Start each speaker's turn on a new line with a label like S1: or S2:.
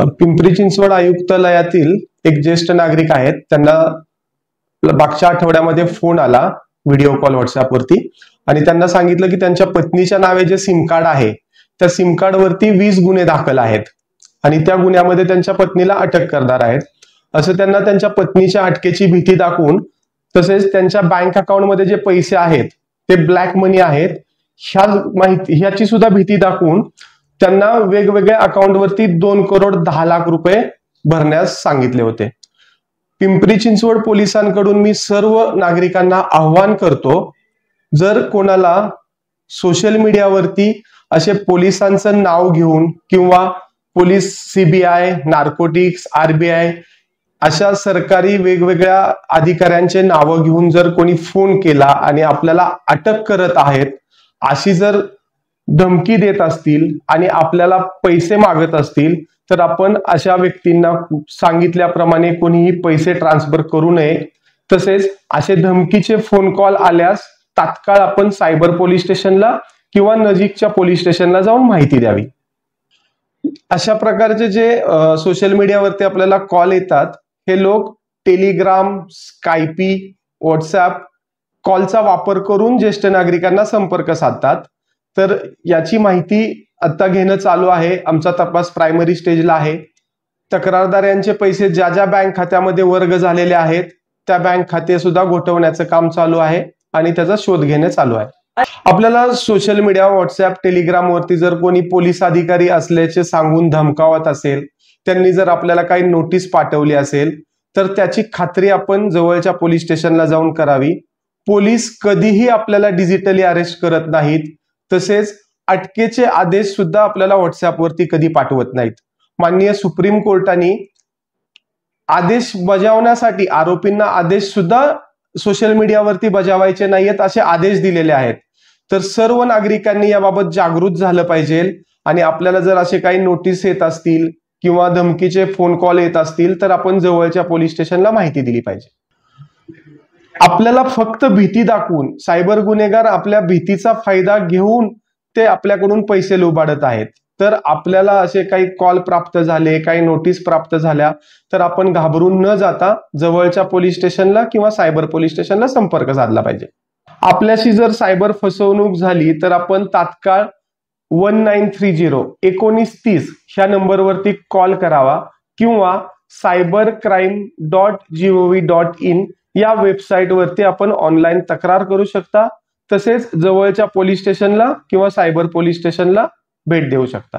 S1: पिंपरी चिंचवड आयुक्तालयातील एक ज्येष्ठ नागरिक आहेत, त्यांना मागच्या आठवड्यामध्ये फोन आला व्हिडिओ कॉल व्हॉट्सअपवरती आणि त्यांना सांगितलं की त्यांच्या पत्नीच्या नावे जे सिम कार्ड आहे त्या सिम कार्ड वरती 20 गुन्हे दाखल आहेत आणि त्या गुन्ह्यामध्ये त्यांच्या पत्नीला अटक करणार आहेत असं त्यांना त्यांच्या पत्नीच्या अटकेची भीती दाखवून तसेच त्यांच्या बँक अकाउंटमध्ये जे पैसे आहेत ते ब्लॅक मनी आहेत ह्याची सुद्धा भीती दाखवून त्यांना वेगवेगळ्या अकाउंटवरती 2,10,00,000 रुपये भरण्यास सांगितले होते। पिंपरी चिंचवड पोलिसांकडून मी सर्व नागरिकांना आव्हान करतो, जर कोणाला सोशल मीडियावरती असे पोलिसांचं नाव घेऊन किंवा पोलीस सीबीआय, नार्कोटिक्स, आरबीआय अशा सरकारी वेगवेगळ्या अधिकाऱ्यांचे नाव घेऊन जर कोणी फोन केला आणि आपल्याला अटक करत आहेत अशी जर धमकी देत असतील आणि आपल्याला पैसे मागत असतील तर आपण अशा व्यक्तींना सांगितल्याप्रमाणे कोणीही पैसे ट्रान्सफर करू नये। तसेच असे धमकीचे फोन कॉल आल्यास तात्काळ आपण सायबर पोलीस स्टेशनला किंवा नजीकच्या पोलीस स्टेशनला जाऊन माहिती द्यावी। अशा प्रकारचे जे सोशल मीडियावरती आपल्याला कॉल येतात हे लोक टेलिग्राम, स्कायपी, व्हॉट्सअप कॉलचा वापर करून ज्येष्ठ नागरिकांना संपर्क साधतात। तर याची माहिती आता घेणं चालू आहे, आमचा तपास प्रायमरी स्टेजला आहे। तक्रारदार यांचे पैसे ज्या ज्या बँक खात्यामध्ये वर्ग झालेले आहेत त्या बँक खाते सुद्धा गोठवण्याचं काम चालू आहे आणि त्याचा शोध घेणे चालू आहे। आपल्याला सोशल मीडिया, व्हॉट्सअप, टेलिग्राम वरती जर कोणी पोलीस अधिकारी असल्याचे सांगून धमकावत असेल, त्यांनी जर आपल्याला काही नोटीस पाठवली असेल तर त्याची खात्री आपण जवळच्या पोलीस स्टेशनला जाऊन करावी। पोलीस कधीही आपल्याला डिजिटली अरेस्ट करत नाहीत, तसेच अटकेचे आदेश सुद्धा आपल्याला व्हॉट्सअप वरती कधी पाठवत नाहीत। माननीय सुप्रीम कोर्टाने आदेश बजावण्यासाठी आरोपींना आदेश सुद्धा सोशल मीडियावरती बजावायचे नाहीत असे आदेश दिलेले आहेत। तर सर्व नागरिकांनी याबाबत जागृत झालं पाहिजे आणि आपल्याला जर असे काही नोटीस येत असतील किंवा धमकीचे फोन कॉल येत असतील तर आपण जवळच्या पोलीस स्टेशनला माहिती दिली पाहिजे। आपल्याला फक्त भीती दाखवून सायबर गुन्हेगार आपल्या भीतीचा फायदा घेऊन ते आपल्याकडून पैसे लुबाडत आहेत। तर आपल्याला असे काही कॉल प्राप्त झाले, काही नोटीस प्राप्त झाल्या तर आपण घाबरून न जाता जवळच्या पोलीस स्टेशनला किंवा सायबर पोलीस स्टेशनला संपर्क साधला पाहिजे। आपल्याशी जर सायबर फसवणूक झाली तर आपण तात्काळ 1930 ह्या नंबरवरती कॉल करावा किंवा cybercrime.gov.in या वेबसाईट वरती आपण ऑनलाईन तक्रार करू शकता। तसेच जवळच्या पोलीस स्टेशनला किंवा सायबर पोलीस स्टेशनला भेट देऊ शकता।